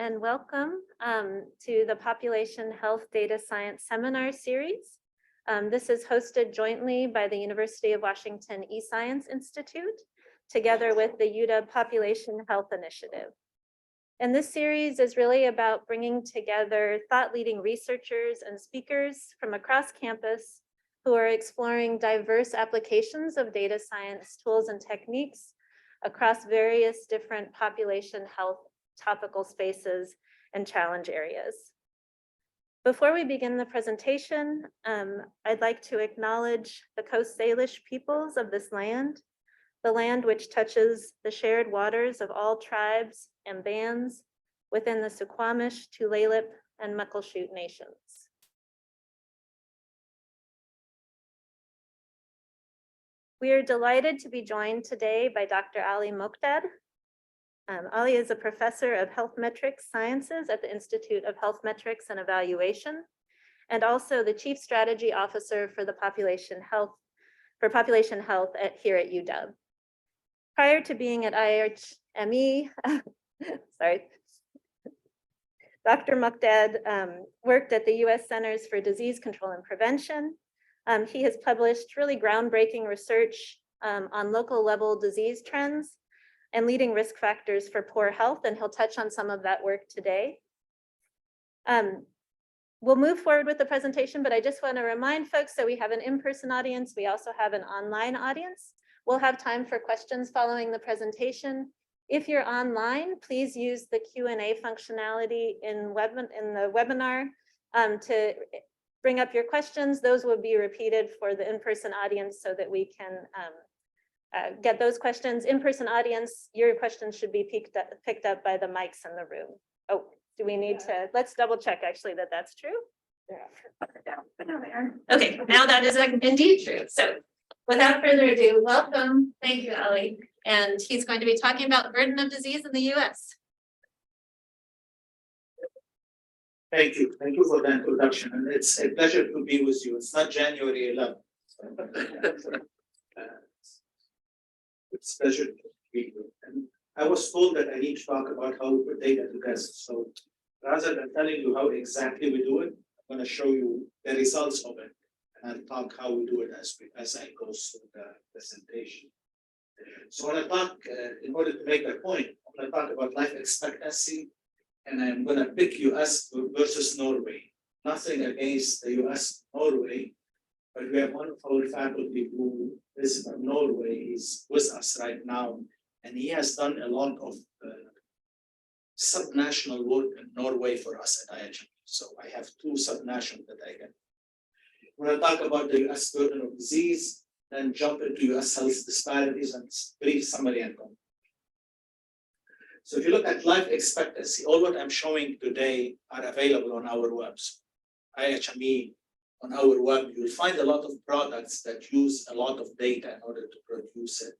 and welcome to the Population Health Data Science Seminar Series. This is hosted jointly by the University of Washington eScience Institute, together with the UW Population Health Initiative. And this series is really about bringing together thought-leading researchers and speakers from across campus who are exploring diverse applications of data science tools and techniques across various different population health topical spaces and challenge areas. Before we begin the presentation, I'd like to acknowledge the Coast Salish peoples of this land, the land which touches the shared waters of all tribes and bands within the Suquamish, Tulalip, and Muckleshoot nations. We are delighted to be joined today by Dr. Ali Mokdad. Ali is a professor of health metrics sciences at the Institute of Health Metrics and Evaluation, and also the Chief Strategy Officer for the Population Health here at UW. Prior to being at IHME, Dr. Mokdad worked at the US Centers for Disease Control and Prevention. He has published really groundbreaking research on local level disease trends and leading risk factors for poor health, and he'll touch on some of that work today. We'll move forward with the presentation, but I just want to remind folks that we have an in-person audience. We also have an online audience. We'll have time for questions following the presentation. If you're online, please use the Q&A functionality in the webinar to bring up your questions. Those will be repeated for the in-person audience so that we can get those questions. In-person audience, your questions should be picked up by the mics in the room. Oh, do we need to, let's double check actually that that's true. Okay, now that is indeed true. So without further ado, welcome. Thank you, Ali. And he's going to be talking about the burden of disease in the US. Thank you. Thank you for the introduction. And it's a pleasure to be with you. It's not January 11th. It's a pleasure to be here. And I was told that I need to talk about how we put data together. So rather than telling you how exactly we do it, I'm going to show you the results of it. And I'll talk how we do it as I go through the presentation. So when I talk, in order to make a point, I'm going to talk about life expectancy. And I'm going to pick US versus Norway. Nothing against the US, Norway, but we have one of our faculty who is from Norway, is with us right now, and he has done a lot of subnational work in Norway for us at IHM. So I have two subnational that I can. When I talk about the US burden of disease, then jump into US health disparities and brief summary and comment. So if you look at life expectancy, all what I'm showing today are available on our website. IHME, on our web, you'll find a lot of products that use a lot of data in order to produce it.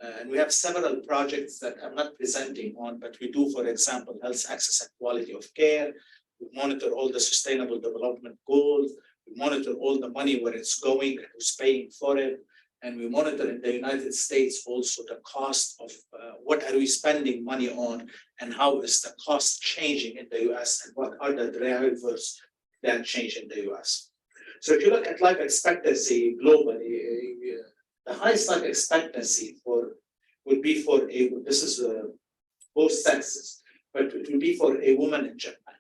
And we have several projects that I'm not presenting on, but we do, for example, health access and quality of care. We monitor all the sustainable development goals. We monitor all the money where it's going and who's paying for it. And we monitor in the United States also the cost of what are we spending money on and how is the cost changing in the US and what are the drivers that change in the US. So if you look at life expectancy globally, the highest life expectancy would be for this is both sexes, but it will be for a woman in Japan.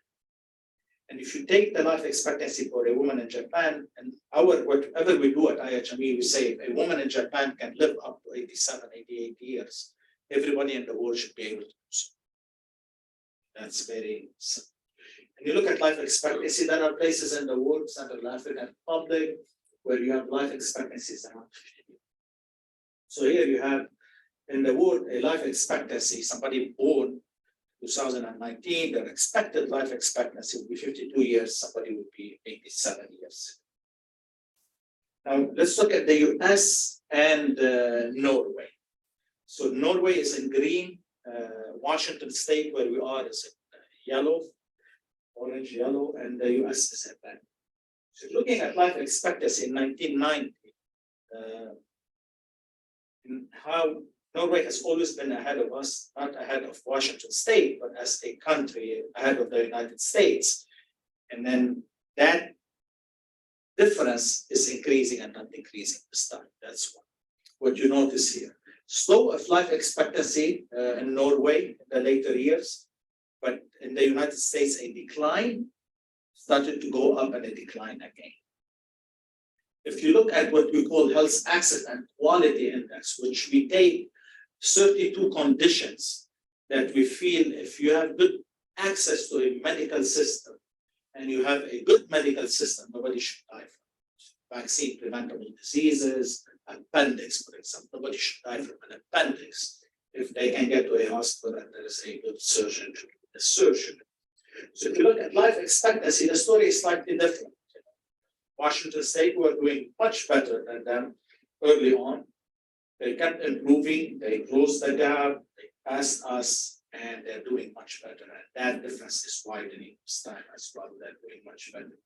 And if you take the life expectancy for a woman in Japan, and whatever we do at IHME, we say if a woman in Japan can live up to 87, 88 years, everybody in the world should be able to do so. That's very simple. And you look at life expectancy, there are places in the world, Central African Republic, where you have life expectancies around 50 years. So here you have in the world a life expectancy, somebody born 2019, their expected life expectancy would be 52 years, somebody would be 87 years. Now, let's look at the US and Norway. So Norway is in green, Washington State, where we are, is in yellow, orange, yellow, and the US is in red. So looking at life expectancy in 1990, how Norway has always been ahead of us, not ahead of Washington State, but as a country ahead of the United States. And then that difference is increasing and not decreasing this time. That's what you notice here. Slow of life expectancy in Norway in the later years, but in the United States, a decline started to go up and a decline again. If you look at what we call health access and quality index, which we take 32 conditions that we feel if you have good access to a medical system and you have a good medical system, nobody should die from it. Vaccine preventable diseases, appendix, for example, nobody should die from an appendix if they can get to a hospital and there is a good surgeon to do the surgery. So if you look at life expectancy, the story is slightly different. Washington State were doing much better than them early on. They kept improving, they closed the gap, they passed us, and they're doing much better. And that difference is widening this time as well. They're doing much better.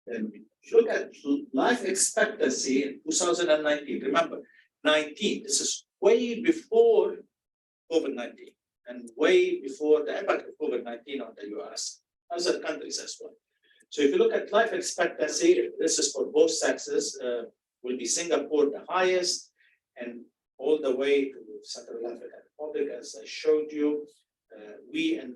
Then if you look at life expectancy in 2019, remember, 19, this is way before COVID-19 and way before the impact of COVID-19 on the US, other countries as well. So if you look at life expectancy, this is for both sexes, will be Singapore the highest, and all the way to Central African Republic, as I showed you, we in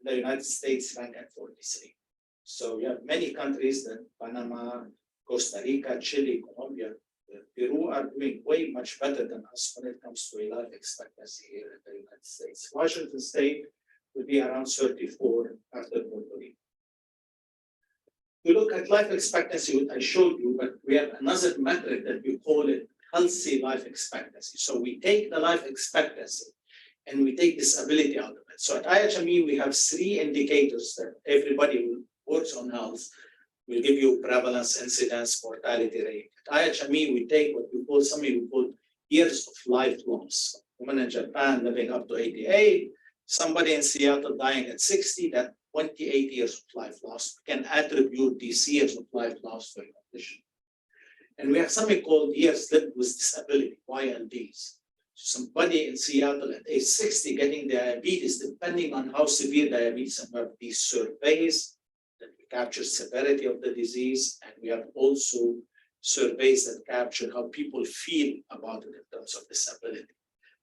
the United States rank at 43. So you have many countries that Panama, Costa Rica, Chile, Colombia, Peru are doing way much better than us when it comes to a life expectancy here in the United States. Washington State will be around 34 after Puerto Rico. We look at life expectancy, what I showed you, but we have another metric that we call it healthy life expectancy. So we take the life expectancy and we take disability out of it. So at IHME, we have 3 indicators that everybody who works on health will give you prevalence, incidence, mortality rate. At IHME, we take what we call, something we call years of life loss. Women in Japan living up to 88, somebody in Seattle dying at 60, that 28 years of life loss. We can attribute these years of life loss to a condition. And we have something called years lived with disability, YLDs. Somebody in Seattle at age 60 getting diabetes, depending on how severe diabetes, and we have these surveys that we capture severity of the disease, and we have also surveys that capture how people feel about it in terms of disability.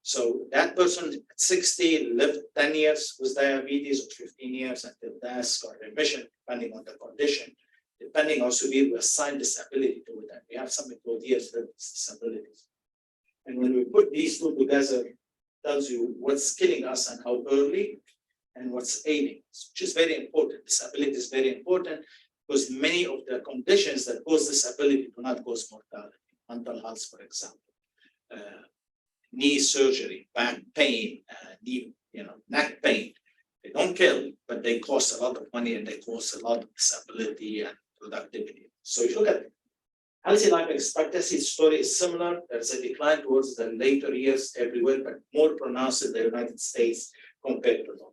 So that person at 60 lived 10 years with diabetes, or 15 years until death or remission, depending on the condition. Depending on how severe, we assign disability to it. And we have something called years lived with disabilities. And when we put these two together, it tells you what's killing us and how early, and what's ailing us, which is very important. Disability is very important because many of the conditions that cause disability do not cause mortality. Mental health, for example. Knee surgery, back pain, neck pain. They don't kill, but they cost a lot of money and they cause a lot of disability and productivity. So if you look at healthy life expectancy, story is similar. There's a decline towards the later years everywhere, but more pronounced in the United States compared to Norway.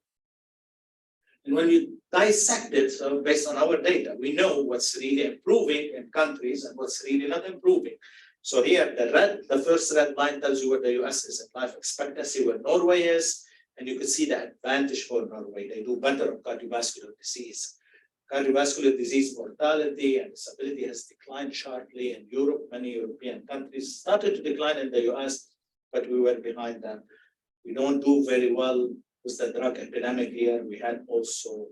And when you dissect it, so based on our data, we know what's really improving in countries and what's really not improving. So here, the first red line tells you where the US is in life expectancy, where Norway is, and you can see the advantage for Norway. They do better on cardiovascular disease. Cardiovascular disease mortality and disability has declined sharply in Europe. Many European countries started to decline in the US, but we were behind them. We don't do very well with the drug epidemic here. We had also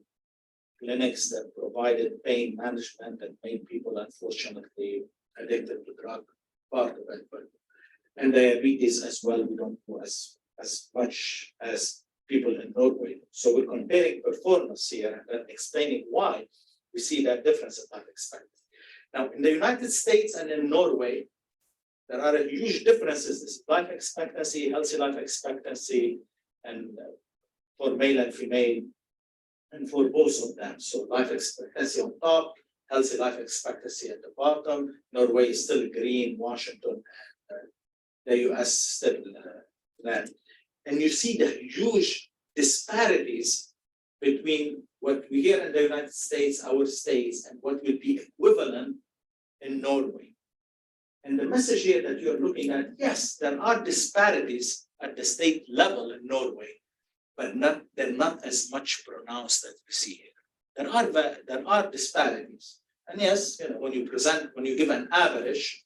clinics that provided pain management and made people, unfortunately, addicted to drug. Part of it, and diabetes as well, we don't do as much as people in Norway. So we're comparing performance here and explaining why we see that difference in life expectancy. Now, in the United States and in Norway, there are huge differences. This life expectancy, healthy life expectancy, and for male and female, and for both of them. So life expectancy on top, healthy life expectancy at the bottom. Norway is still green, Washington, and the US still red. And you see the huge disparities between what we hear in the United States, our states, and what will be equivalent in Norway. And the message here that you're looking at, yes, there are disparities at the state level in Norway, but they're not as much pronounced as we see here. There are disparities. And yes, when you give an average,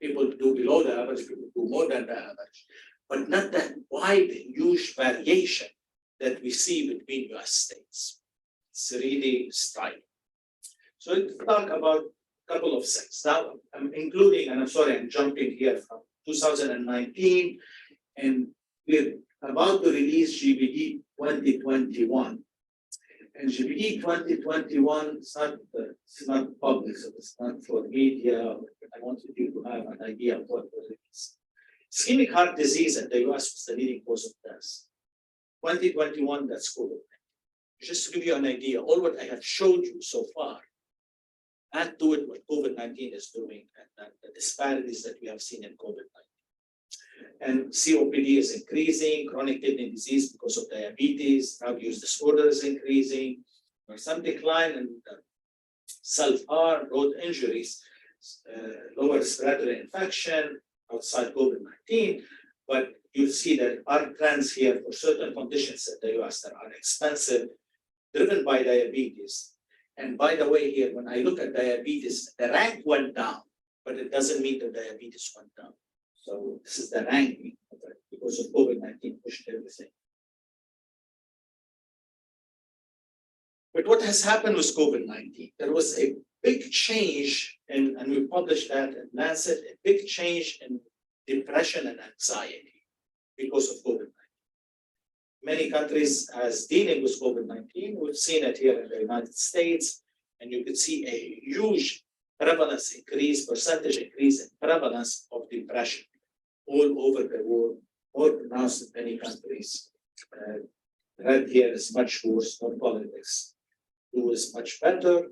people do below the average, people do more than the average, but not that wide, huge variation that we see between US states. It's really striking. So let's talk about a couple of things. Now, I'm including, and I'm sorry, I'm jumping here from 2019, and we're about to release GBD 2021. And GBD 2021 it's not public, so it's not for media. I wanted you to have an idea of what it is. Ischemic heart disease in the US was the leading cause of death. 2021, that's COVID. Just to give you an idea, all what I have showed you so far, add to it what COVID-19 is doing and the disparities that we have seen in COVID-19. And COPD is increasing, chronic kidney disease because of diabetes, drug use disorder is increasing, there's some decline in self-harm, road injuries, lower respiratory infection outside COVID-19, but you see that our trends here for certain conditions in the US that are expensive, driven by diabetes. And by the way, here, when I look at diabetes, the rank went down, but it doesn't mean the diabetes went down. So this is the ranking because of COVID-19 pushed everything. But what has happened with COVID-19? There was a big change in, and we published that in Lancet, a big change in depression and anxiety because of COVID-19. Many countries as dealing with COVID-19, we've seen it here in the United States, and you could see a huge prevalence increase, percentage increase in prevalence of depression all over the world, more pronounced in many countries. Red here is much worse, not politics. Blue is much better.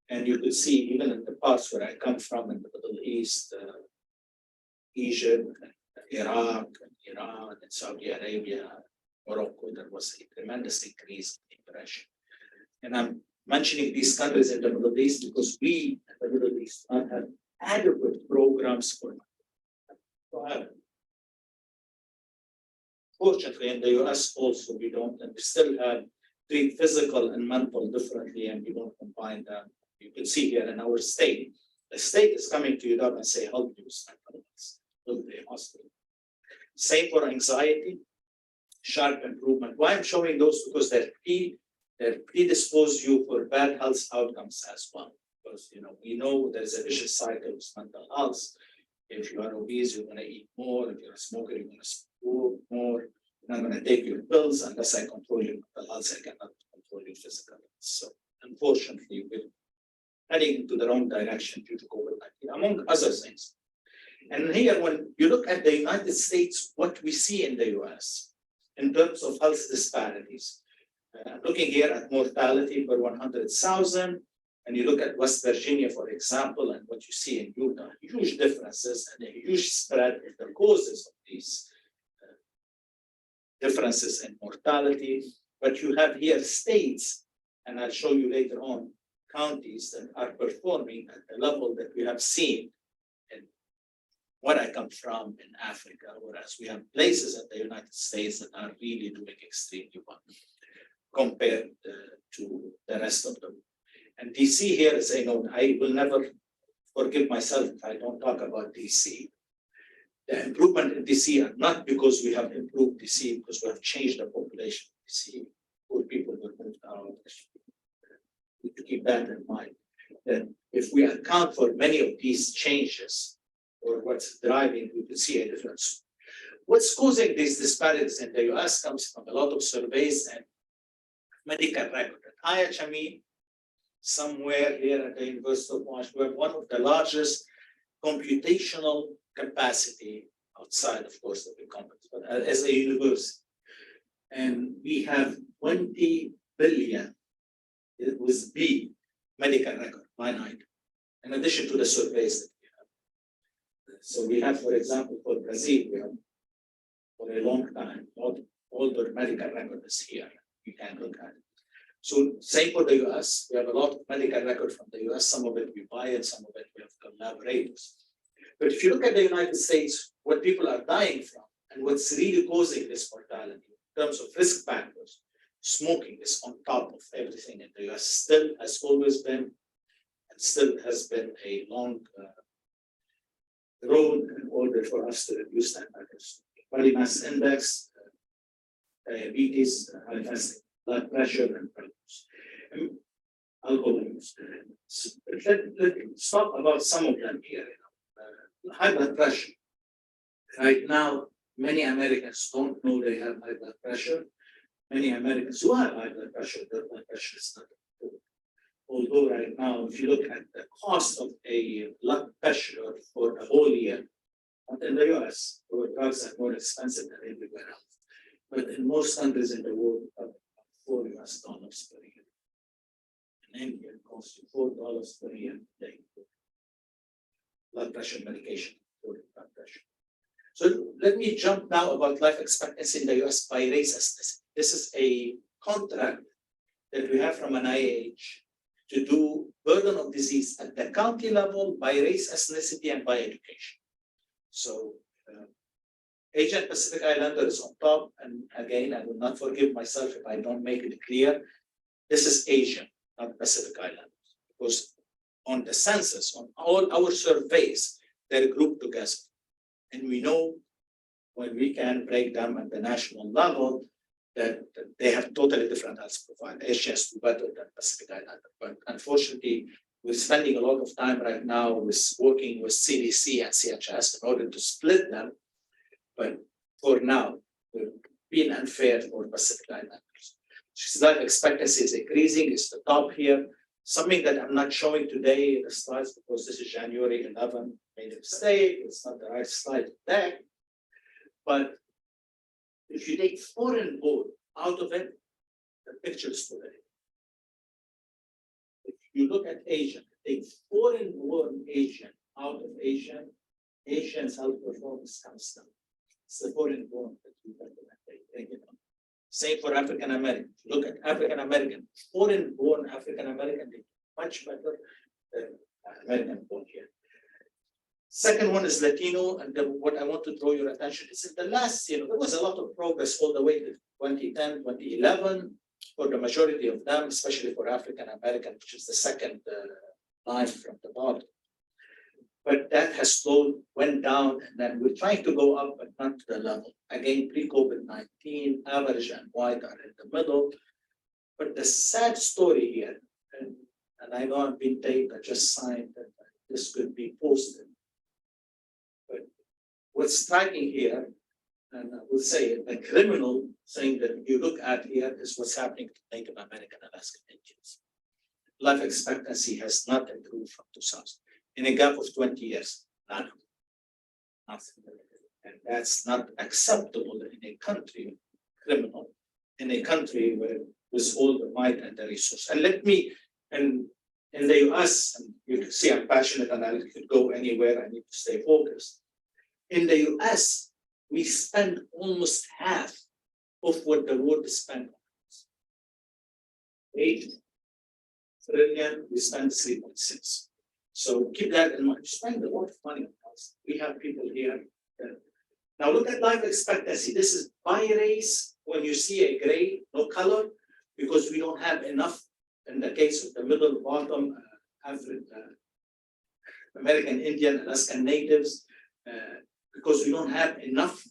And you could see even in the parts where I come from in the Middle East, Egypt, Iraq, and Iran, and Saudi Arabia, Morocco, there was a tremendous increase in depression. And I'm mentioning these countries in the Middle East because we in the Middle East do not have adequate programs for them. Fortunately, in the US also we don't, and we still have treat physical and mental differently, and we don't combine them. You can see here in our state, the state is coming to you up and say, help you with mental illness, build a hospital. Same for anxiety, sharp improvement. Why I'm showing those? Because they predispose you for bad health outcomes as well. Because we know there's a vicious cycle with mental health. If you are obese, you're going to eat more. If you're a smoker, you're going to smoke more. You're not going to take your pills unless I control your mental health. I cannot control your physical health. So unfortunately, we're heading into the wrong direction due to COVID-19, among other things. And here, when you look at the United States, what we see in the US in terms of health disparities, looking here at mortality per 100,000, and you look at West Virginia, for example, and what you see in Utah, huge differences and a huge spread in the causes of these differences in mortality. But you have here states, and I'll show you later on, counties that are performing at the level that we have seen in where I come from in Africa, whereas we have places in the United States that are really doing extremely well compared to the rest of them. And DC here is a note. I will never forgive myself if I don't talk about DC. The improvement in DC are not because we have improved DC, because we have changed the population of DC. Poor people were moved out. We need to keep that in mind. That if we account for many of these changes, or what's driving, we can see a difference. What's causing these disparities in the US comes from a lot of surveys and medical record. At IHME, somewhere here at the University of Washington, we have one of the largest computational capacity outside, of course, the big companies, but as a university. And we have 20 billion, it was B, medical record, line item, in addition to the surveys that we have. So we have, for example, for Brazil, we have for a long time, all the medical record is here. You can look at it. So same for the US, we have a lot of medical record from the US, some of it we buy and some of it we have collaborators. But if you look at the United States, what people are dying from and what's really causing this mortality in terms of risk factors, smoking is on top of everything in the US, still has always been, and still has been a long road in order for us to reduce that matters. Body mass index, diabetes, manifesting blood pressure, and alcohol use. Let's talk about some of them here. High blood pressure. Right now, many Americans don't know they have high blood pressure. Many Americans who have high blood pressure, their blood pressure is not good. Although right now, if you look at the cost of a blood pressure for a whole year, not in the US, where drugs are more expensive than everywhere else, but in most countries in the world, $4 US per year. In India, it costs you $4 per year to take blood pressure medication for blood pressure. So let me jump now about life expectancy in the US by race ethnicity. This is a contract that we have from an IH to do burden of disease at the county level by race, ethnicity, and by education. So Asian Pacific Islander is on top, and again, I will not forgive myself if I don't make it clear. This is Asian, not Pacific Islanders, because on the census, on all our surveys, they're grouped together. And we know when we can break them at the national level that they have totally different health profile. Asians do better than Pacific Islander. But unfortunately, we're spending a lot of time right now with working with CDC and CHS in order to split them. But for now, we're being unfair for Pacific Islanders. Life expectancy is increasing, it's the top here. Something that I'm not showing today in the slides because this is January 11, made a mistake, it's not the right slide there. But if you take foreign born out of it, the picture is totally. If you look at Asian, take foreign born Asian out of Asian, Asian's health performance comes down. It's the foreign born that you have to take it on. Same for African American. Look at African American, foreign born African American, much better than American born here. Second one is Latino, and what I want to draw your attention is in the last year, there was a lot of progress all the way to 2010, 2011 for the majority of them, especially for African American, which is the second line from the bottom. But that has slowed, went down, and then we're trying to go up, but not to the level. Again, pre-COVID-19, average and white are in the middle. But the sad story here, and I know I've been taped, I just signed that this could be posted. But what's striking here, and I will say it, the criminal thing that you look at here is what's happening to Native American Alaskan Indians. Life expectancy has not improved from 2000. In a gap of 20 years, nothing. And that's not acceptable in a country, criminal, in a country where with all the might and the resource. And let me, and in the US, and you can see I'm passionate and I could go anywhere, I need to stay focused. In the US, we spend almost half of what the world is spent on. 8 trillion, we spend 3.6. So keep that in mind. Spend a lot of money on us. We have people here. Now look at life expectancy. This is by race. When you see a gray, no color, because we don't have enough. In the case of the middle bottom, American Indian, Alaskan natives, because we don't have enough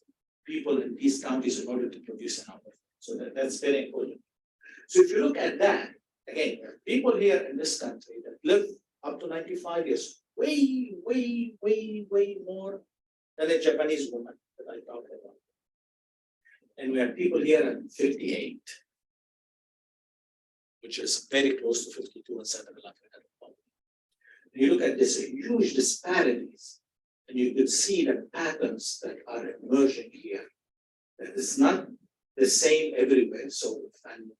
people in these counties in order to produce enough. So that's very important. So if you look at that, again, people here in this country that live up to 95 years, way more than a Japanese woman that I talked about. And we have people here at 58, which is very close to 52 in Southern Africa. And you look at this huge disparities, and you could see the patterns that are emerging here. That it's not the same everywhere. So, and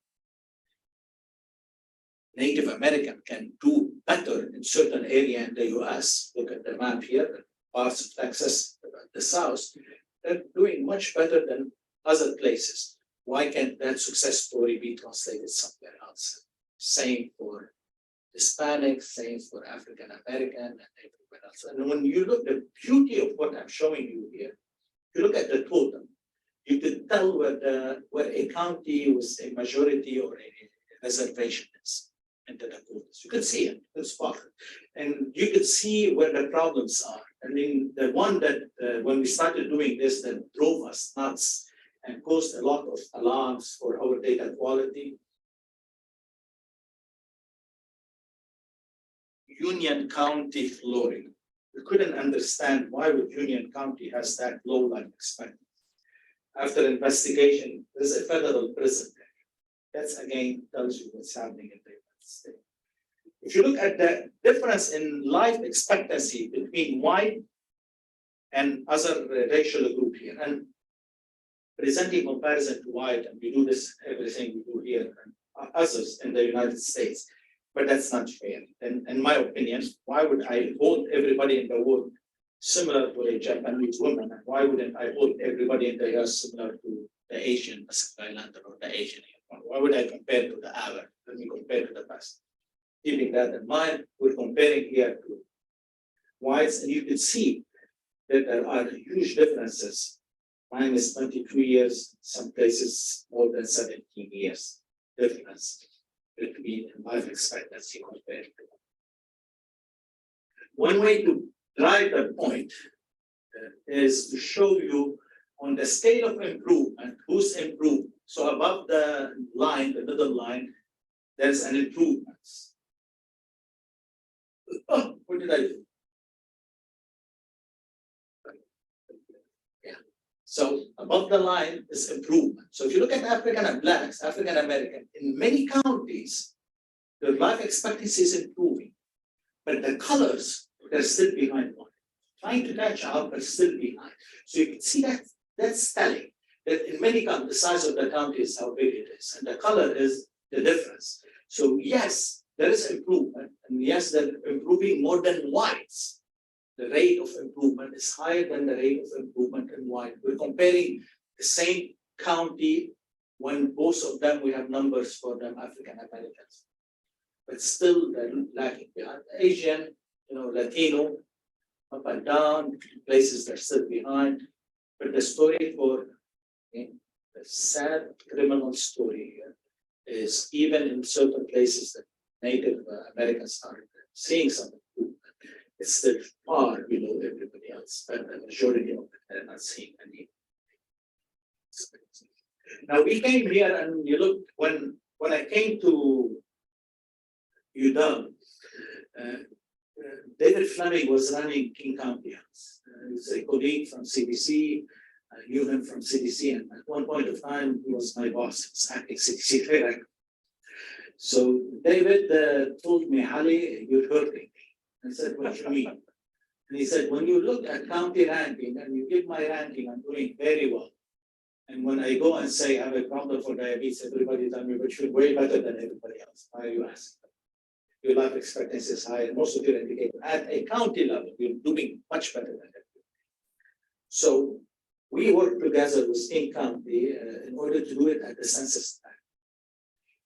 Native American can do better in certain area in the US. Look at the map here, parts of Texas, the South, they're doing much better than other places. Why can't that success story be translated somewhere else? Same for Hispanics, same for African American, and everyone else. And when you look, the beauty of what I'm showing you here, if you look at the total, you can tell where a county with a majority or a reservation is into the quotas. You can see it, it's spot. And you can see where the problems are. I mean, the one that when we started doing this, that drove us nuts and caused a lot of alarms for our data quality. Union County, Florida. We couldn't understand why would Union County has that low life expectancy. After investigation, there's a federal prison there. That's again tells you what's happening in the United States. If you look at the difference in life expectancy between white and other racial group here, and presenting comparison to white, and we do this everything we do here, and others in the United States, but that's not fair. And in my opinion, why would I hold everybody in the world similar to a Japanese woman, and why wouldn't I hold everybody in the US similar to the Asian Pacific Islander or the Asian? Why would I compare to the Arab? Let me compare to the past. Keeping that in mind, we're comparing here to whites, and you can see that there are huge differences. Mine is 22 years, some places more than 17 years difference between life expectancy compared to. One way to drive the point is to show you on the scale of improvement, who's improved. So above the line, the middle line, there's an improvement. Oh, what did I do? Yeah. So above the line is improvement. So if you look at African and Blacks, African American, in many counties, their life expectancy is improving, but the colors, they're still behind one. Trying to catch up, but still behind. So you can see that that's telling that in many counties, the size of the county is how big it is, and the color is the difference. So yes, there is improvement, and yes, they're improving more than whites. The rate of improvement is higher than the rate of improvement in white. We're comparing the same county when both of them, we have numbers for them, African Americans. But still they're lacking behind. Asian, Latino, up and down, places they're still behind. But the story for the sad criminal story here is even in certain places that Native Americans are seeing some improvement, it's still far below everybody else, but the majority of them are not seeing any. Now we came here and you look, when I came to UW, David Fleming was running King County Health. He's a colleague from CDC. I knew him from CDC, and at one point of time, he was my boss. He was acting CDC director. So David told me, Ali, you're hurting me. I said, what do you mean? And he said, when you look at county ranking and you give my ranking, I'm doing very well. And when I go and say I have a problem for diabetes, everybody tells me, but you're way better than everybody else. Why are you asking? Your life expectancy is high, and most of your indicators at a county level, you're doing much better than everybody. So we work together with King County in order to do it at the census tract.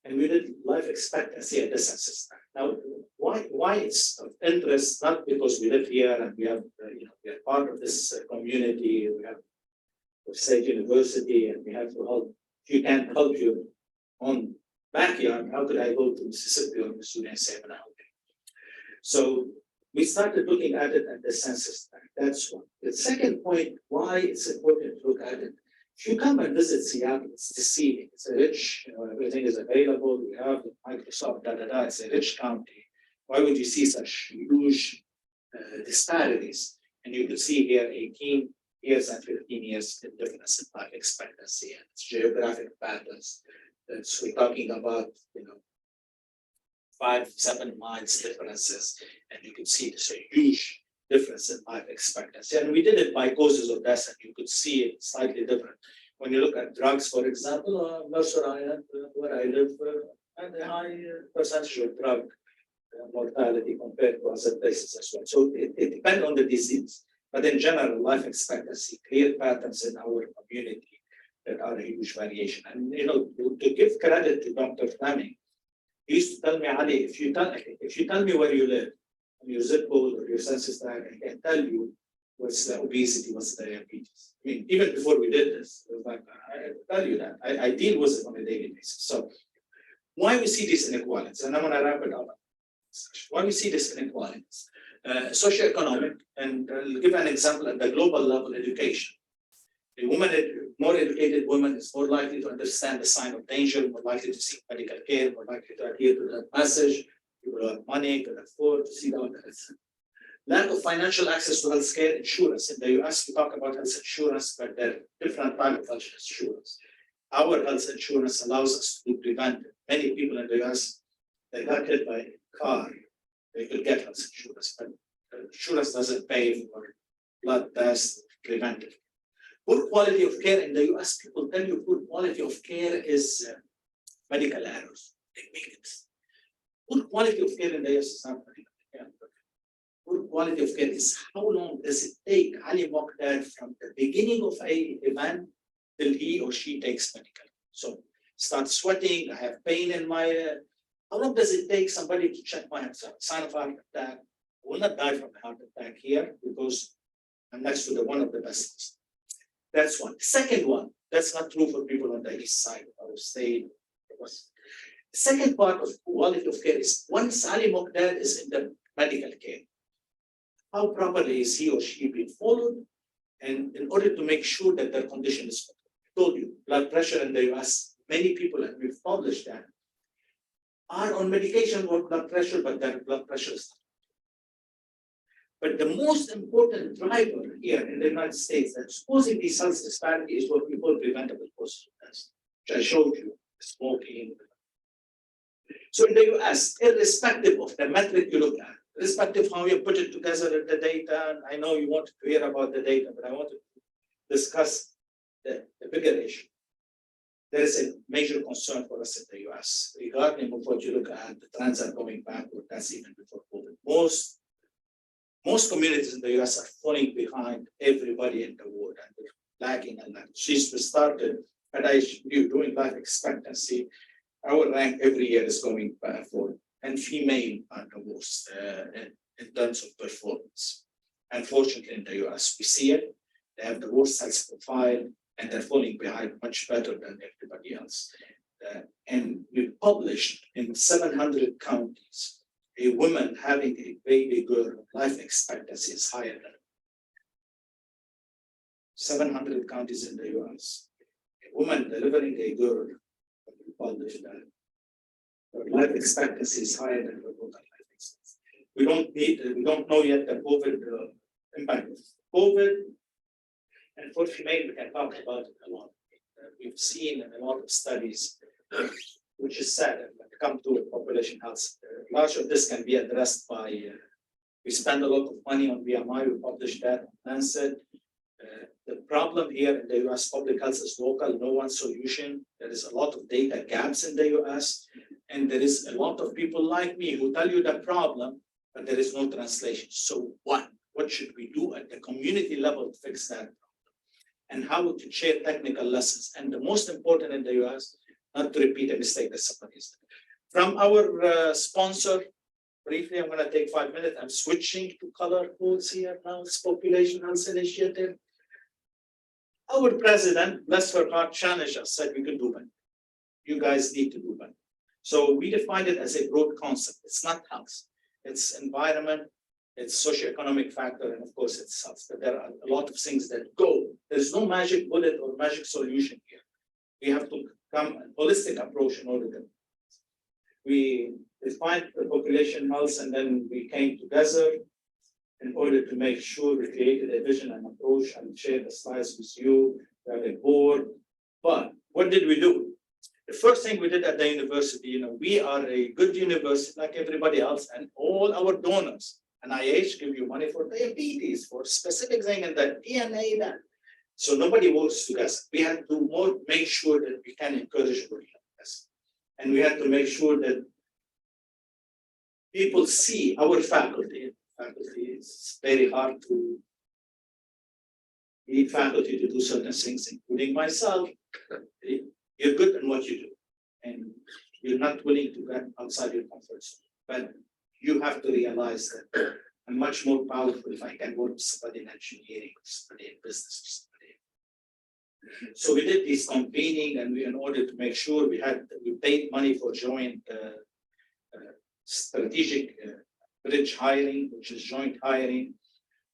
And we did life expectancy at the census tract. Now, why it's of interest, not because we live here and we have, we are part of this community, we have State University, and we have to help. If you can't help your own backyard, how could I go to Mississippi or Missouri and say, I'm not helping? So we started looking at it at the census tract. That's one. The second point, why it's important to look at it. If you come and visit Seattle, it's deceiving. It's a rich, everything is available. We have Microsoft, It's a rich county. Why would you see such huge disparities? And you could see here 18 years and 15 years in difference in life expectancy and geographic patterns. So we're talking about, 5-7 miles differences, and you can see there's a huge difference in life expectancy. And we did it by causes of death, and you could see it slightly different. When you look at drugs, for example, Mercer Island, where I live, had a high percentage of drug mortality compared to other places as well. So it depends on the disease, but in general, life expectancy, clear patterns in our community that are a huge variation. And to give credit to Dr. Fleming, He used to tell me, Ali, if you tell me where you live, and your zip code or your census tract, I can tell you what's the obesity, what's the diabetes. I mean, even before we did this, it was like, I tell you that. I deal with it on a daily basis. So why we see these inequalities, and I'm going to wrap it up. Why we see these inequalities? Socioeconomic, and I'll give an example at the global level, education. A woman, more educated woman is more likely to understand the sign of danger, more likely to seek medical care, more likely to adhere to that message. People who have money can afford to see that. Lack of financial access to health care insurance. In the US, we talk about health insurance, but there are different types of health insurance. Our health insurance allows us to prevent many people in the US that got hit by a car. They could get health insurance, but insurance doesn't pay for blood tests, preventive. Poor quality of care in the US, people tell you poor quality of care is medical errors. They make it. Poor quality of care in the US is not medical care. Poor quality of care is how long does it take Ali Mokdad from the beginning of an event till he or she takes medical. So start sweating, I have pain in my, how long does it take somebody to check my sign of heart attack? I will not die from a heart attack here because I'm next to one of the best. That's one. Second one, that's not true for people on the east side of our state. The second part of quality of care is once Ali Mokdad is in the medical care, how properly is he or she being followed? And in order to make sure that their condition is controlled. I told you, blood pressure in the US, many people, and we've published that, are on medication for blood pressure, but their blood pressure is not. But the most important driver here in the United States that's causing these health disparities is what we call preventable causes of death, which I showed you, smoking. So in the US, irrespective of the metric you look at, irrespective of how you put it together in the data, and I know you wanted to hear about the data, but I wanted to discuss the bigger issue. There is a major concern for us in the US, regarding of what you look at, the trends are going backward, that's even before COVID. Most communities in the US are falling behind everybody in the world, and they're lagging and lagging. Since we started at IHU doing life expectancy, our rank every year is going forward, and female are the worst in terms of performance. Unfortunately, in the US, we see it. They have the worst health profile, and they're falling behind much better than everybody else. And we published in 700 counties, a woman having a baby girl, life expectancy is higher than 700 counties in the US. A woman delivering a girl, we published that, her life expectancy is higher than her total life expectancy. We don't know yet the COVID impact of COVID. And for female, we can talk about it a lot. We've seen in a lot of studies, which is sad, when it comes to population health. Much of this can be addressed by, we spend a lot of money on BMI, we published that on Lancet. The problem here in the US, public health is local, no one solution. There is a lot of data gaps in the US, and there is a lot of people like me who tell you the problem, but there is no translation. So what should we do at the community level to fix that? And how we can share technical lessons. And the most important in the US, not to repeat a mistake that somebody has done. From our sponsor, briefly, I'm going to take 5 minutes. I'm switching to color codes here now. It's Population Health Initiative. Our president, bless her heart, challenged us, said we can do better. You guys need to do better. So we defined it as a broad concept. It's not health. It's environment, it's socioeconomic factor, and of course it's health. But there are a lot of things that go. There's no magic bullet or magic solution here. We have to come a holistic approach in order to. We defined the population health, and then we came together in order to make sure we created a vision and approach and share the slides with you. We have a board. But what did we do? The first thing we did at the university, we are a good university like everybody else, and all our donors, NIH give you money for diabetes, for specific thing, and the DNA, that. So nobody works together. We had to make sure that we can encourage working together. And we had to make sure that people see our faculty. Faculty, it's very hard to need faculty to do certain things, including myself. You're good in what you do. And you're not willing to get outside your comfort zone. But you have to realize that I'm much more powerful if I can work with somebody in engineering, somebody in business, or somebody. So we did this convening, and in order to make sure we paid money for joint strategic bridge hiring, which is joint hiring.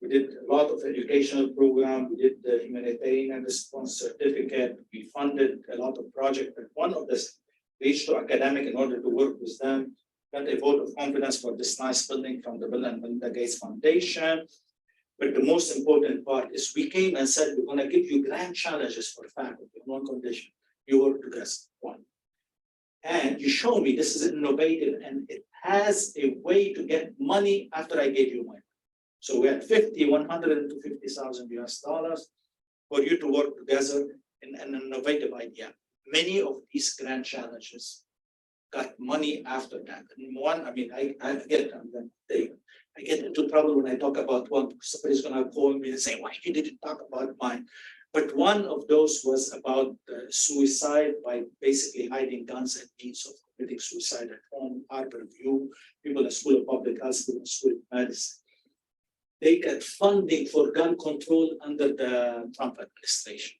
We did a lot of educational program. We did the humanitarian response certificate. We funded a lot of projects, but one of this reached to academic in order to work with them. Got a vote of confidence for this nice building from the Bill and Melinda Gates Foundation. But the most important part is we came and said, we're going to give you grand challenges for faculty on one condition. You work together, one. And you show me this is innovative and it has a way to get money after I gave you money. So we had 100 to 50,000 US dollars for you to work together in an innovative idea. Many of these grand challenges got money after that. And one, I mean, I get into trouble when I talk about one. Somebody's gonna call me and say, why you didn't talk about mine? But one of those was about suicide by basically hiding guns and means of committing suicide at home, Harbor View, people in School of Public Health, people in School of Medicine. They get funding for gun control under the Trump administration.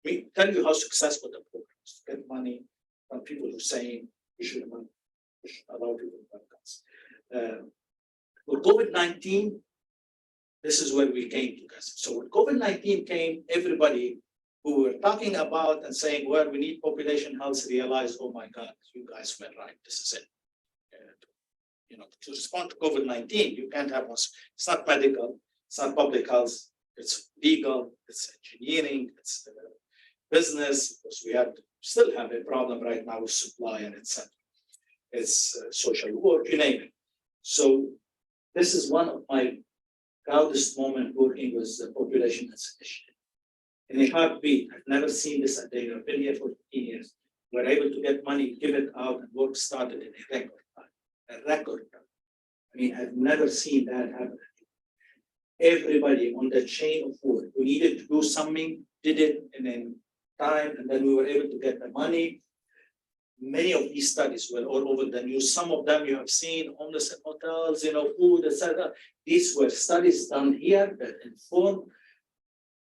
We tell you how successful the program is to get money from people who are saying we should allow people to have guns. With COVID-19, this is where we came together. So when COVID-19 came, everybody who were talking about and saying, well, we need population health, realized, oh my God, you guys were right, this is it. To respond to COVID-19, you can't have us. It's not medical, it's not public health, it's legal, it's engineering, it's business, because we still have a problem right now with supply and etc. It's social work, you name it. So this is one of my proudest moments working with the population health initiative. In a heartbeat, I've never seen this at Dana. I've been here for 15 years. We're able to get money, give it out, and work started in a record time. A record time. I mean, I've never seen that happen. Everybody on the chain of work who needed to do something did it in a time, and then we were able to get the money. Many of these studies were all over the news. Some of them you have seen, homeless in hotels, food, etc. These were studies done here that informed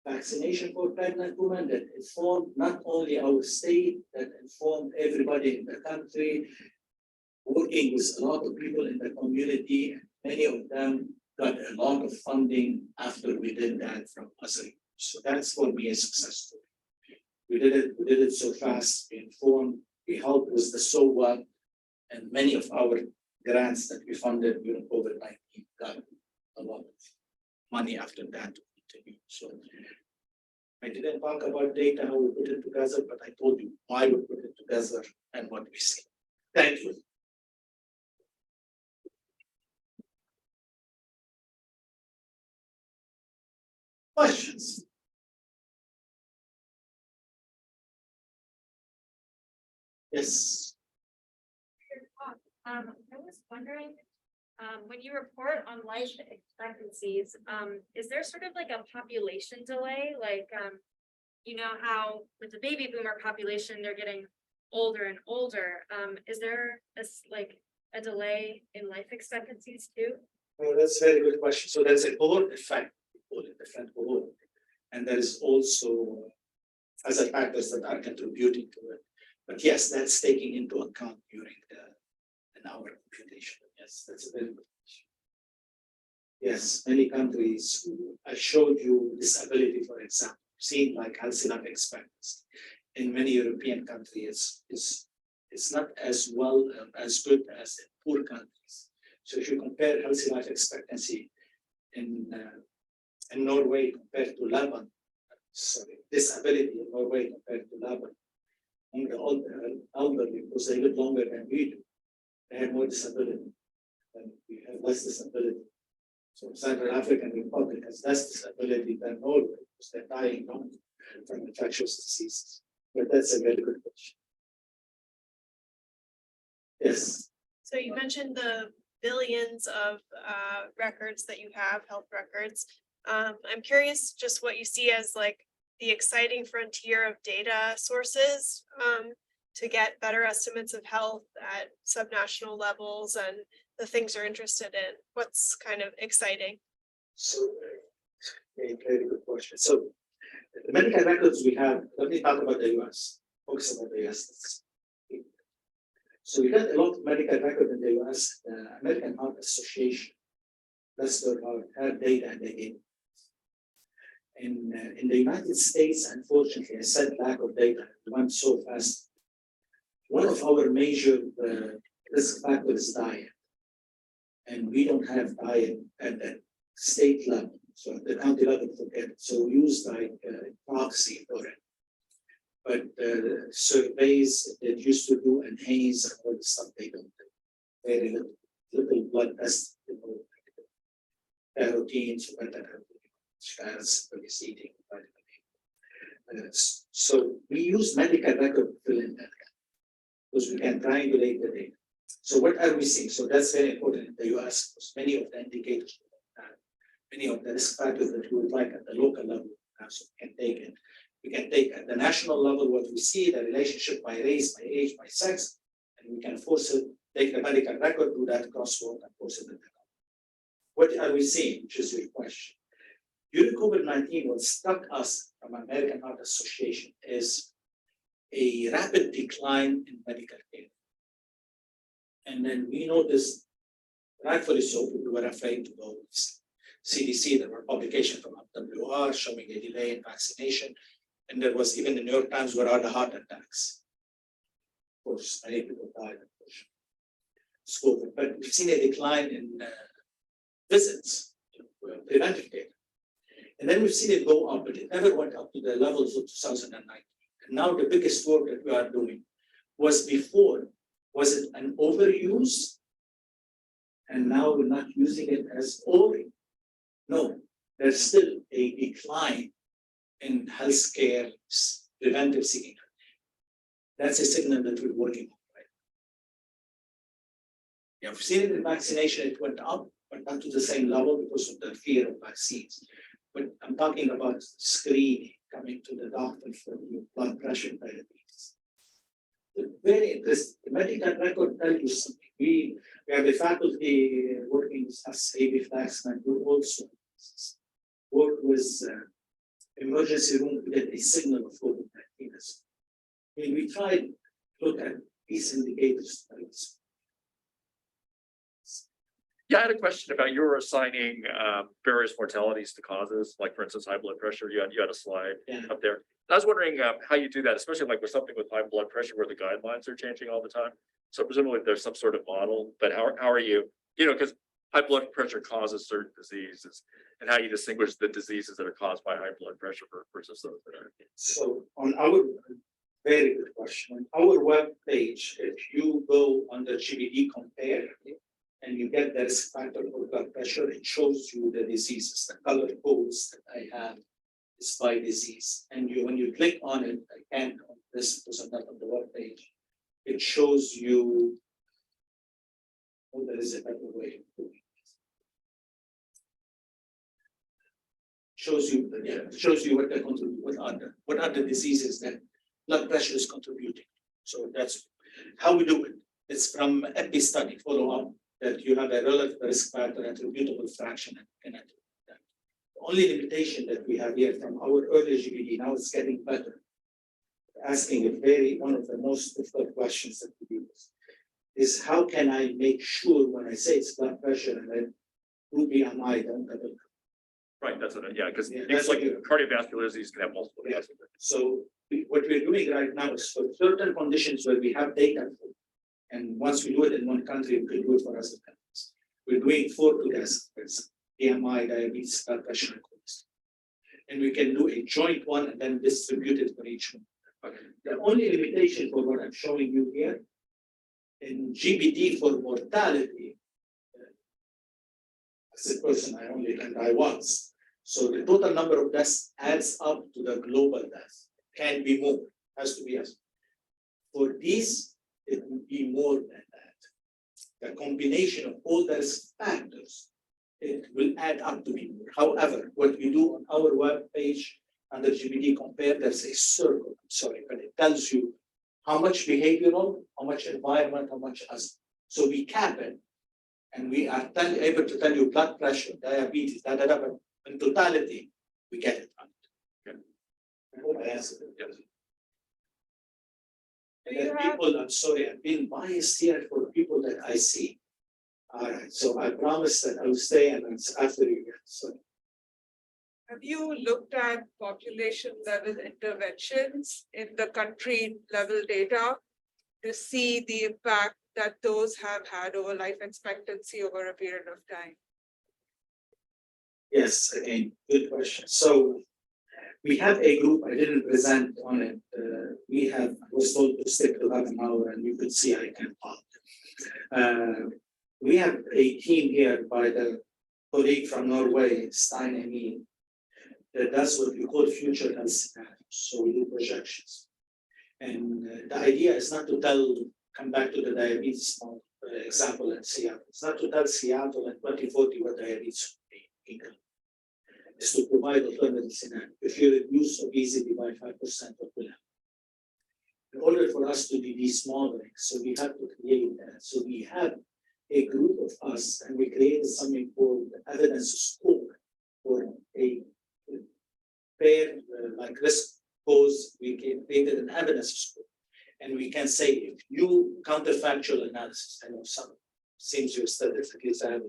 vaccination for pregnant women, that informed not only our state, that informed everybody in the country, working with a lot of people in the community. Many of them got a lot of funding after we did that from us. So that's for me a success story. We did it so fast, we informed, we helped with the so what, and many of our grants that we funded during COVID-19 got a lot of money after that to continue. So I didn't talk about data, how we put it together, but I told you why we put it together and what we see. Thank you. Questions? Yes. I was wondering, when you report on life expectancies, is there sort of like a population delay? Like, how with the baby boomer population, they're getting older and older. Is there a delay in life expectancies too? Well, that's a very good question. So there's a cohort effect, cohort, and there is also other factors that are contributing to it. But yes, that's taking into account during in our computation. Yes, that's a very good question. Yes, many countries. I showed you disability, for example, seen like healthy life expectancy in many European countries it's not as well as good as in poor countries. So if you compare healthy life expectancy in Norway compared to Lebanon, disability in Norway compared to Lebanon, on the elderly, because they live longer than we do, they have more disability, and we have less disability. So Central African Republic has less disability than Norway, because they're dying longer from infectious diseases. But that's a very good question. Yes. So you mentioned the billions of records that you have, health records. I'm curious just what you see as like the exciting frontier of data sources to get better estimates of health at subnational levels and the things you're interested in? What's kind of exciting? So, very good question. So, the medical records we have, let me talk about the US, focus about the US. So, we got a lot of medical record in the US, the American Heart Association. That's their data and they gave. In the United States, unfortunately, a sad lack of data. It went so fast. One of our major risk factors is diet. And we don't have diet at the state level. So at the county level, forget it. So we use like proxy for it. But surveys that used to do and Hayes and all the stuff, they don't do. Very little blood tests, routines, as eating. So we use medical record to fill in that because we can triangulate the data. So what are we seeing? So that's very important in the US because many of the indicators, many of the risk factors that we would like at the local level, so we can take it. We can take at the national level what we see, the relationship by race, by age, by sex, and we can force it, take the medical record, do that crosswalk and force it in the. What are we seeing, which is your question? During COVID-19, what struck us from American Heart Association is a rapid decline in medical care. And then we noticed, rightfully so, we were afraid to go to CDC. There were publications from WR showing a delay in vaccination. And there was even the New York Times, where are the heart attacks? Of course, many people died, but we've seen a decline in visits, preventive care. And then we've seen it go up, but it never went up to the levels of 2019. And now the biggest work that we are doing was before, was it an overuse? And now we're not using it as only. No, there's still a decline in healthcare preventive seeking. That's a signal that we're working on, right? Yeah, we've seen it in vaccination, it went up, but not to the same level because of the fear of vaccines. But I'm talking about screening, coming to the doctor for blood pressure diabetes. Very interesting. The medical record tells you something. We have the faculty working with us, AB Flaxman, who also work with emergency room to get a signal of COVID-19. We tried to look at these indicators. Yeah, I had a question about you were assigning various mortalities to causes, like for instance, high blood pressure. You had a slide up there. I was wondering how you do that, especially like with something with high blood pressure where the guidelines are changing all the time. So presumably there's some sort of model, but how are you, because high blood pressure causes certain diseases, and how you distinguish the diseases that are caused by high blood pressure versus those that are. So on our, very good question, on our web page, if you go under GBD compare, and you get the risk factor for blood pressure, it shows you the diseases, the color codes that I have is by disease. And when you click on it, I can't on this because I'm not on the web page. It shows you, oh, there is a better way of doing it. Shows you what they contribute, what are the diseases that blood pressure is contributing. So that's how we do it. It's from epi study follow-up, that you have a relative risk factor attributable fraction and that. The only limitation that we have here from our early GBD, now it's getting better. Asking one of the most difficult questions that we do is how can I make sure when I say it's blood pressure and then who BMI don't have it. Right, that's what, because that's like cardiovascular disease can have multiple. Yeah. So what we're doing right now is for certain conditions where we have data for. And once we do it in one country, we can do it for other countries. We're doing 4 tests, BMI, diabetes, blood pressure, and cholesterol. And we can do a joint one and then distribute it for each one. The only limitation for what I'm showing you here, in GBD for mortality, as a person, I only can die once. So the total number of deaths adds up to the global deaths. Can be more, has to be as. For these, it would be more than that. The combination of all those factors, it will add up to be more. However, what we do on our web page under GBD compare, there's a circle, but it tells you how much behavioral, how much environment, how much as. So we cap it. And we are able to tell you blood pressure, diabetes, but in totality, we get it right. I hope I answered it. Yes. And then people, I'm sorry, I'm being biased here for people that I see. All right, so I promise that I will stay and it's after you. So Have you looked at population level interventions in the country level data to see the impact that those have had over life expectancy over a period of time? yes, again, good question. So we have a group, I didn't present on it. We have, I was told to stick to half an hour and you could see I can talk. We have a team here by the colleague from Norway, Stein and me, that does what we call future health scenarios. So we do projections. And the idea is not to come back to the diabetes example in Seattle. It's not to tell Seattle in 2040 what diabetes will be. It's to provide alternative scenario. If you reduce obesity by 5%, what will happen? In order for us to do these modeling, so we have to create that. So we have a group of us, and we created something called evidence score for a pair like risk pose. We created an evidence score, and we can say if you counterfactual analysis, I know some seems you're statistically savvy,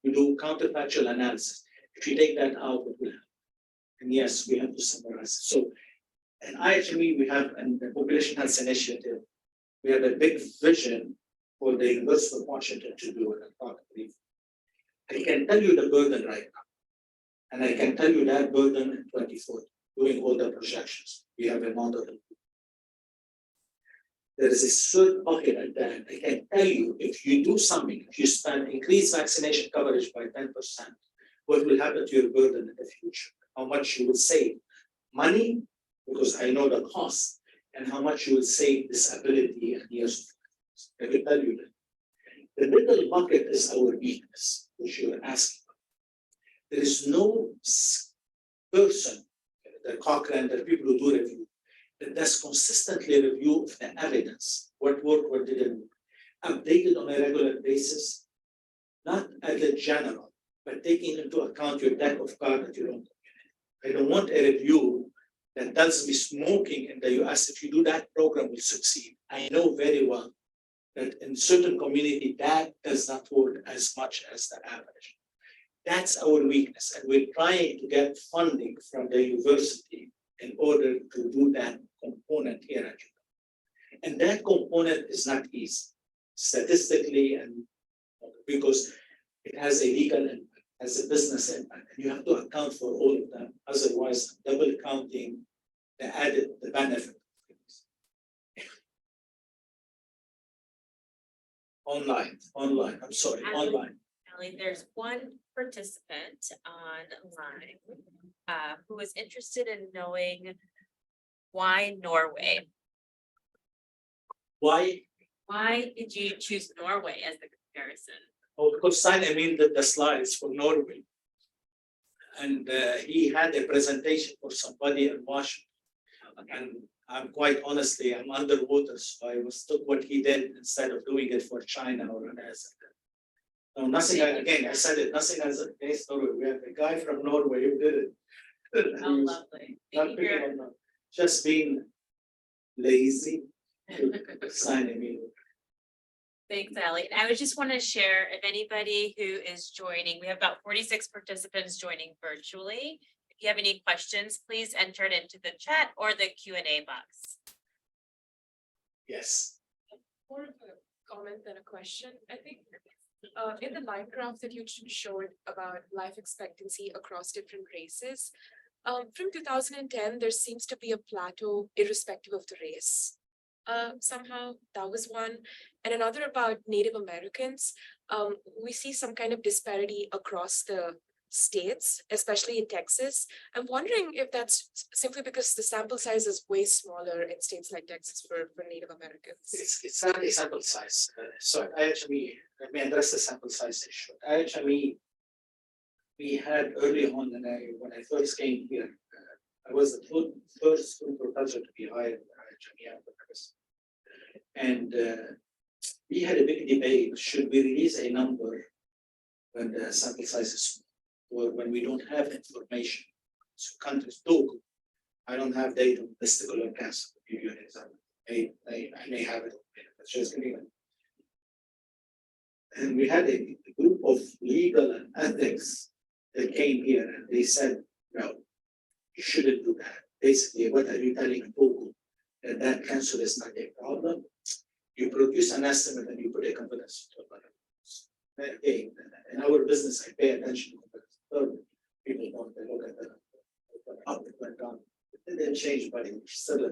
you do counterfactual analysis. If you take that out, what will happen? And yes, we have to summarize. So, and IHME, we have, and the Population Health Initiative, we have a big vision for the University of Washington to do it. I can tell you the burden right now. And I can tell you that burden in 2040, doing all the projections. We have a model. There is a third bucket at that. I can tell you if you do something, if you spend increased vaccination coverage by 10%, what will happen to your burden in the future? How much you will save money, because I know the cost, and how much you will save disability and years of life. I will tell you that. The middle bucket is our weakness, which you are asking. There is no person, the Cochrane, the people who do review, that does consistently review of the evidence, what worked, what didn't work, updated on a regular basis, not at the general, but taking into account your deck of cards that you don't. I don't want a review that tells me smoking in the US, if you do that program will succeed. I know very well that in certain community that does not work as much as the average. That's our weakness, and we're trying to get funding from the university in order to do that component here at UW. And that component is not easy, statistically, and because it has a legal impact, has a business impact, and you have to account for all of them. Otherwise, double counting the benefit. Online, I'm sorry, online. Ali, there's one participant online who is interested in knowing why Norway? Why? Why did you choose Norway as the comparison? Oh, because Stein Emil did the slides for Norway. And he had a presentation for somebody in Washington. And I'm quite honestly, I'm underwater, so I took what he did instead of doing it for China or as. No, nothing, again, I said it, nothing as against Norway. We have a guy from Norway who did it. Oh, lovely. Not picking on them, just being lazy. Stein Emil. Thanks, Ali. And I would just want to share, if anybody who is joining, we have about 46 participants joining virtually. If you have any questions, please enter it into the chat or the Q&A box. Yes. More of a comment than a question. I think in the line graph that you showed about life expectancy across different races, from 2010, there seems to be a plateau irrespective of the race. Somehow that was one. And another about Native Americans. We see some kind of disparity across the states, especially in Texas. I'm wondering if that's simply because the sample size is way smaller in states like Texas for Native Americans. It's not a sample size. So IHME, let me address the sample size issue. IHME, we had early on when I first came here, I was the first school professor to be hired at IHME. And we had a big debate, should we release a number when the sample size is small, or when we don't have information? So countries do. I don't have data on testicular cancer, to give you an example. I may have it, but just give me one. And we had a group of legal and ethics that came here and they said, no, you shouldn't do that. Basically, what are you telling Google? That cancer is not a problem. You produce an estimate and you put a confidence interval. Again, in our business, I pay attention to confidence interval. People don't, they look at the up, it went down. It didn't change, but it still.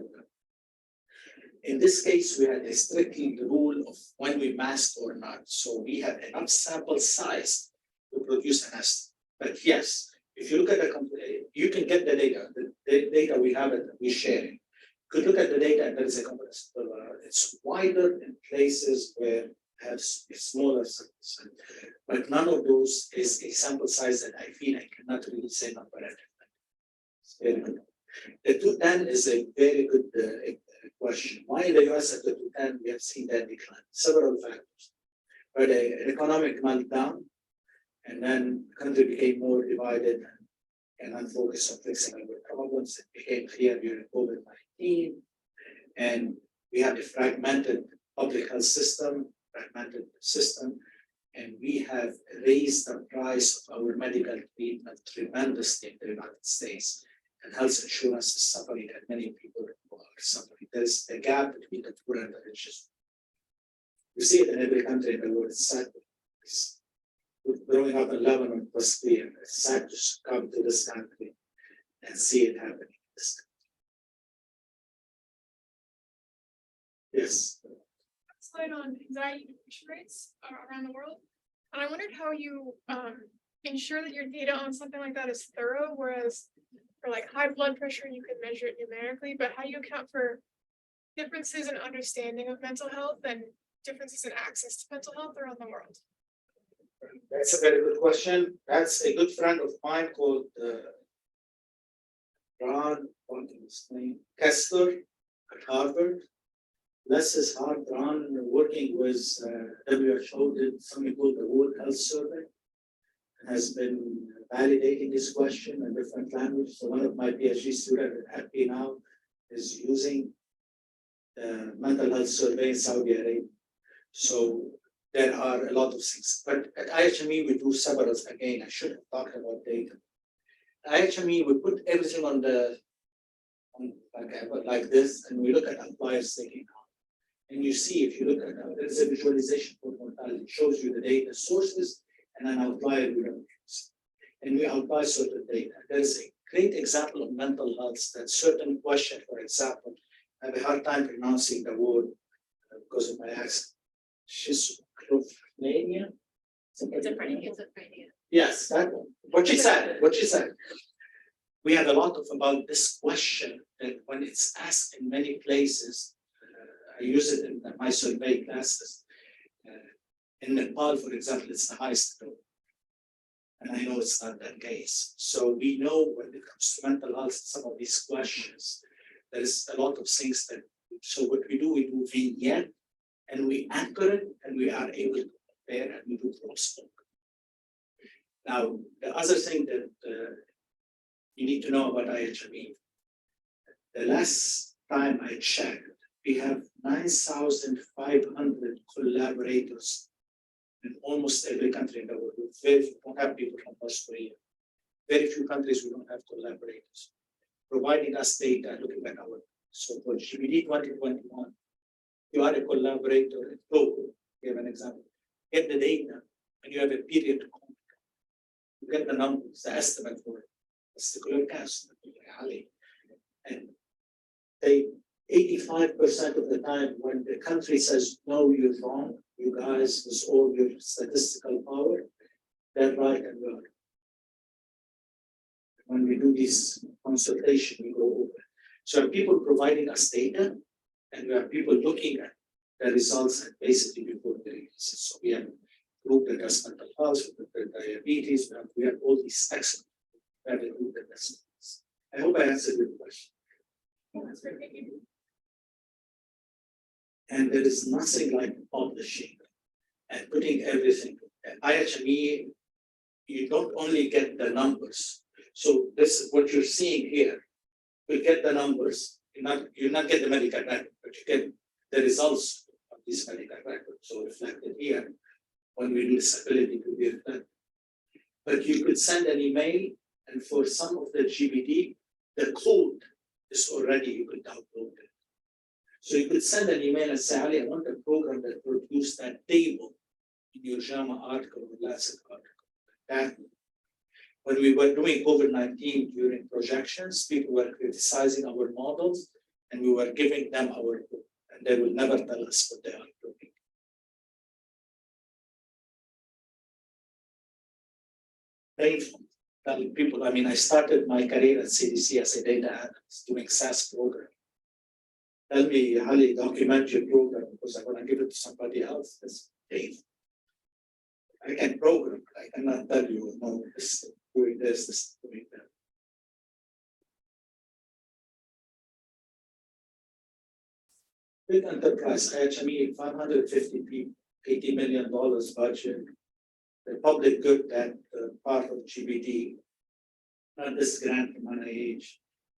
In this case, we had a strictly the rule of when we masked or not. So we had enough sample size to produce an estimate. But yes, if you look at the you can get the data. The data we have it, we share it. You could look at the data and there is a confidence interval. It's wider in places where it has a smaller size. But none of those is a sample size that I feel I cannot really say number. It's very good. The 210 is a very good question. Why in the US at the 210 we have seen that decline? Several factors. But an economic meltdown, and then the country became more divided and unfocused on fixing our problems. It became clear during COVID-19, and we have a fragmented public health system, and we have raised the price of our medical treatment tremendously in the United States. And health insurance is suffering, and many people are suffering. There is a gap between the poor and the rich. You see it in every country in the world. It's sad. Growing up in Lebanon was clear. It's sad to come to this country and see it happening in this country. Yes. Slide on anxiety and depression rates around the world. And I wondered how you ensure that your data on something like that is thorough, whereas for like high blood pressure, you can measure it numerically, but how do you account for differences in understanding of mental health and differences in access to mental health around the world? That's a very good question. That's a good friend of mine called Ron Kessler at Harvard. Bless his heart, Ron, working with WHO, did something called the World Health Survey, and has been validating this question in different languages. So one of my PhD students at AP now is using the mental health survey in Saudi Arabia. So there are a lot of things. But at IHME, we do several, again, I should have talked about data. At IHME, we put everything on the, like this, and we look at outliers thinking. And you see, if you look at there is a visualization for mortality, it shows you the data sources and an outlier we don't use. And we outlier certain data. There is a great example of mental health that certain question, for example, I have a hard time pronouncing the word because of my accent. Schizophrenia? Schizophrenia. Yes, that one. What she said. We have a lot of about this question that when it's asked in many places, I use it in my survey classes. In Nepal, for example, it's the highest rate. And I know it's not that case. So we know when it comes to mental health, some of these questions, there is a lot of things that, so what we do vignette, and we anchor it, and we are able to compare, and we do crosstalk. Now, the other thing that you need to know about IHME, the last time I checked, we have 9,500 collaborators in almost every country in the world. We don't have people from North Korea. Very few countries we don't have collaborators providing us data, looking at our so-called GBD 2021. You are a collaborator in Togo. We have an example. Get the data, and you have a period to compare. You get the numbers, the estimate for testicular cancer, Ali, and they 85% of the time when the country says, no, you're wrong, you guys, with all your statistical power, they're right and wrong. When we do this consultation, we go over. So people providing us data, and we have people looking at the results and basically before the releases. So we have group that does mental health, diabetes, we have all these excellent group that does. I hope I answered your question. And there is nothing like publishing and putting everything. IHME, you don't only get the numbers. So this is what you're seeing here. You get the numbers, you not get the medical record, but you get the results of this medical record. So reflected here when we do disability to be reflected. But you could send an email, and for some of the GBD, the code is already, you could download it. So you could send an email and say, Ali, I want a program that produced that table in your JAMA article or Lancet article. That when we were doing COVID-19 during projections, people were criticizing our models, and we were giving them our code, and they will never tell us what they are doing. Painful. Telling people, I mean, I started my career at CDC as a data analyst doing SAS program. Tell me, Ali, document your program because I want to give it to somebody else. That's painful. I can program, but I cannot tell you, no, this doing this doing that. Big enterprise, IHME, 550 people, $80 million budget. The public good that part of GBD, not this grant from NIH,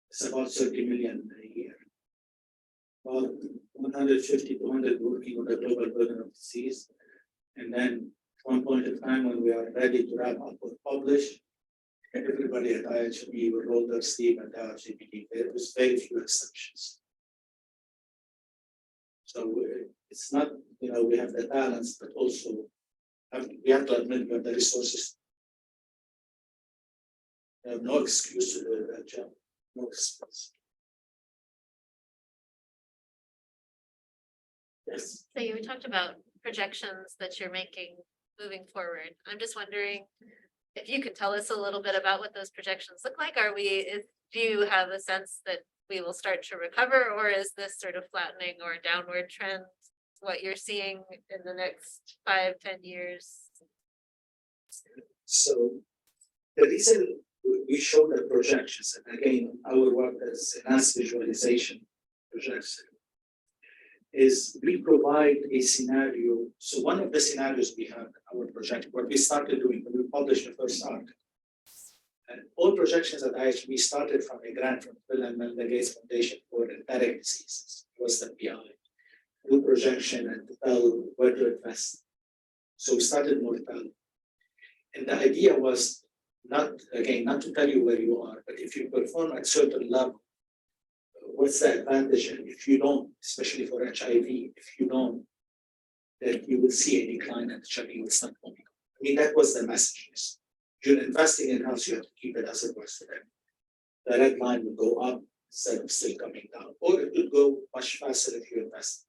it's about 30 million a year. About 150 to 100 working on the global burden of disease. And then one point in time when we are ready to wrap up or publish, everybody at IHME will roll their sleeve and our GBD. There was very few exceptions. So it's not, we have the talents, but also we have to admit we have the resources. We have no excuse to do that job, no excuse. Yes. So you talked about projections that you're making moving forward. I'm just wondering if you could tell us a little bit about what those projections look like. Do you have a sense that we will start to recover, or is this sort of flattening or downward trend what you're seeing in the next 5-10 years? So the reason we show the projections, and again, our work as enhanced visualization projection, is we provide a scenario. So one of the scenarios we have in our project, what we started doing when we published the first article, and all projections at IHB started from a grant from Bill and Melinda Gates Foundation for Inherited Diseases, was the PI. Do projection and to tell where to invest. So we started mortality. And the idea was not to tell you where you are, but if you perform at certain level, what's the advantage? And if you don't, especially for HIV, if you don't, then you will see a decline and HIV will start coming. I mean, that was the message. You're investing in health, you have to keep it as it was today. The red line will go up instead of still coming down, or it would go much faster if you invest.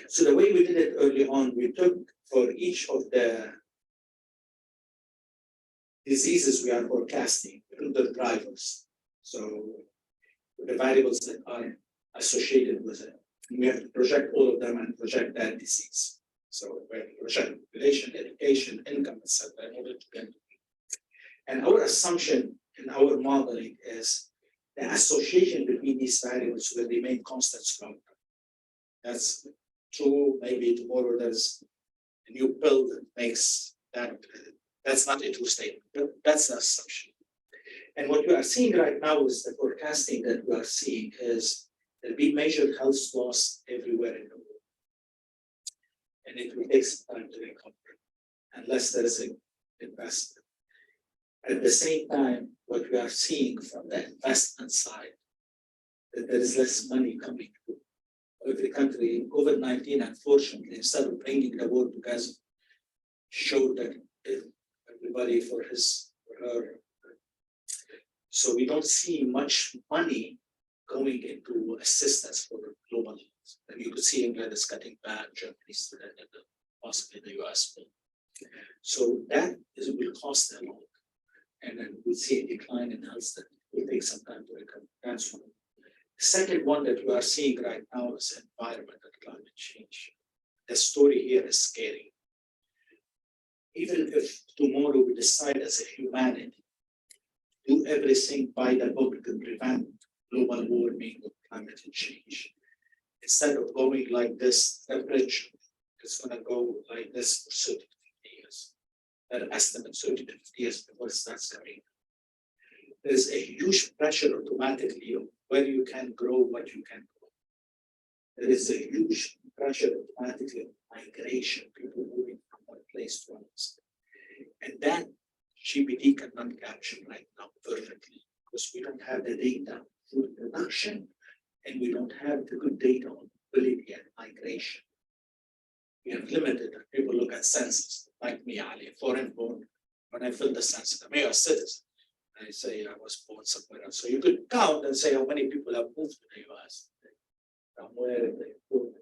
So the way we did it early on, we took for each of the diseases we are forecasting, we took the drivers. So the variables that are associated with it. We have to project all of them and project that disease. So we have to project population, education, income, etc. in order to get. And our assumption in our modeling is the association between these variables will remain constant throughout. That's true. Maybe tomorrow there's a new pill that makes that. That's not a true statement. That's the assumption. And what we are seeing right now is the forecasting that we are seeing is there'll be major health loss everywhere in the world. And it will take some time to recover unless there is an investment. At the same time, what we are seeing from the investment side, that there is less money coming to every country. COVID-19, unfortunately, instead of bringing the world together, showed that everybody for his or her. So we don't see much money going into assistance for global health. And you could see England is cutting back, Germany is and possibly the US. So that will cost a lot. And then we'll see a decline in health that will take some time to recover. That's one. The second one that we are seeing right now is environment and climate change. The story here is scary. Even if tomorrow we decide as a humanity do everything by the book to prevent global warming or climate change, instead of going like this, temperature is gonna go like this for 30 to 50 years. That estimate 30 to 50 years before it starts coming. There's a huge pressure automatically on where you can grow, what you can grow. There is a huge pressure automatically on migration, people moving from one place to another. And that GPT cannot capture right now perfectly because we don't have the data on food production and we don't have the good data on mobility and migration. We have limited, people look at census, like me, Ali, foreign born. When I fill the census, I'm a citizen. I say I was born somewhere else. So you could count and say how many people have moved to the US. From where they moved.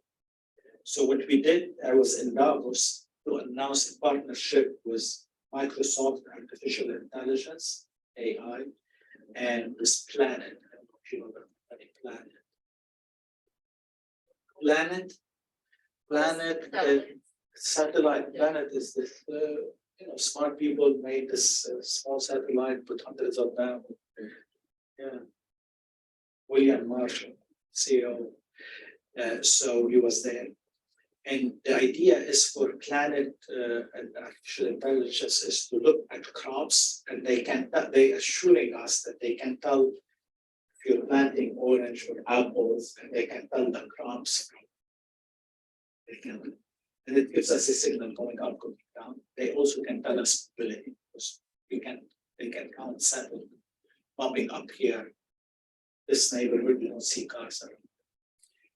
So what we did, I was in Davos to announce a partnership with Microsoft Artificial Intelligence, AI, and this planet. I don't know if you know the planet. Satellite planet is this, smart people made this small satellite, put hundreds of them. Yeah. William Marshall, CEO. So he was there. And the idea is for planet and artificial intelligence is to look at crops and they assuring us that they can tell if you're planting orange or apples and they can tell the crops. They can, and it gives us a signal going up, going down. They also can tell us mobility because they can count settlement popping up here. This neighborhood, we don't see cars around.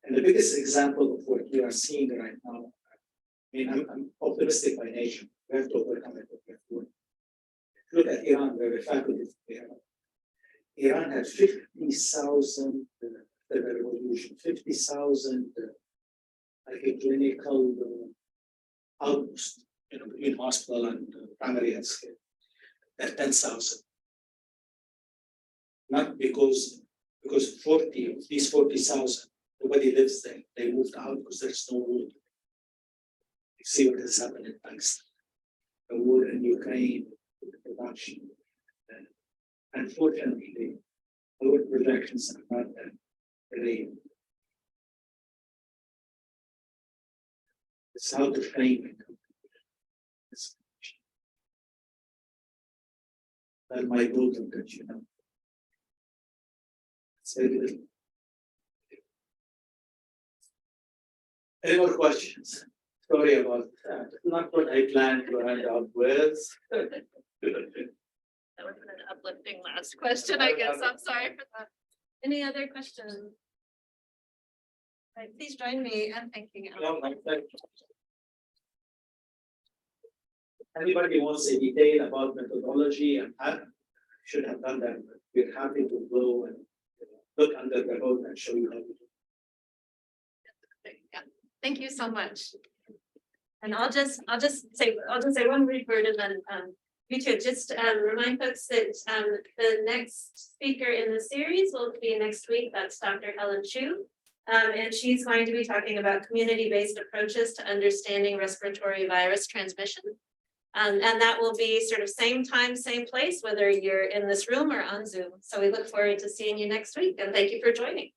And the biggest example of what we are seeing right now, I mean, I'm optimistic by nature. We have to overcome it. Look at Iran, where the faculty we have. Iran had 50,000 the revolution, 50,000 like a clinical outpost, between hospital and primary health care. At 10,000. Not because 40 of these 40,000. Nobody lives there. They moved out because there's no wood. You see what has happened in Pakistan. The war in Ukraine, the production. Unfortunately, our projections are not that great. It's how to frame it. That my golden that It's very little. Any more questions? Sorry about that. Not what I planned to end up with. That wasn't an uplifting last question, I guess. I'm sorry for that. Any other questions? Right, please join me in thanking Ali. Anybody wants a detail about methodology, and I should have done that. But we're happy to go and look under the hood and show you how to do it. Yeah. Thank you so much. And I'll just say one brief word and then you too, just remind folks that the next speaker in the series will be next week. That's Dr. Helen Chu. And she's going to be talking about community-based approaches to understanding respiratory virus transmission. And that will be sort of same time, same place, whether you're in this room or on Zoom. So we look forward to seeing you next week and thank you for joining.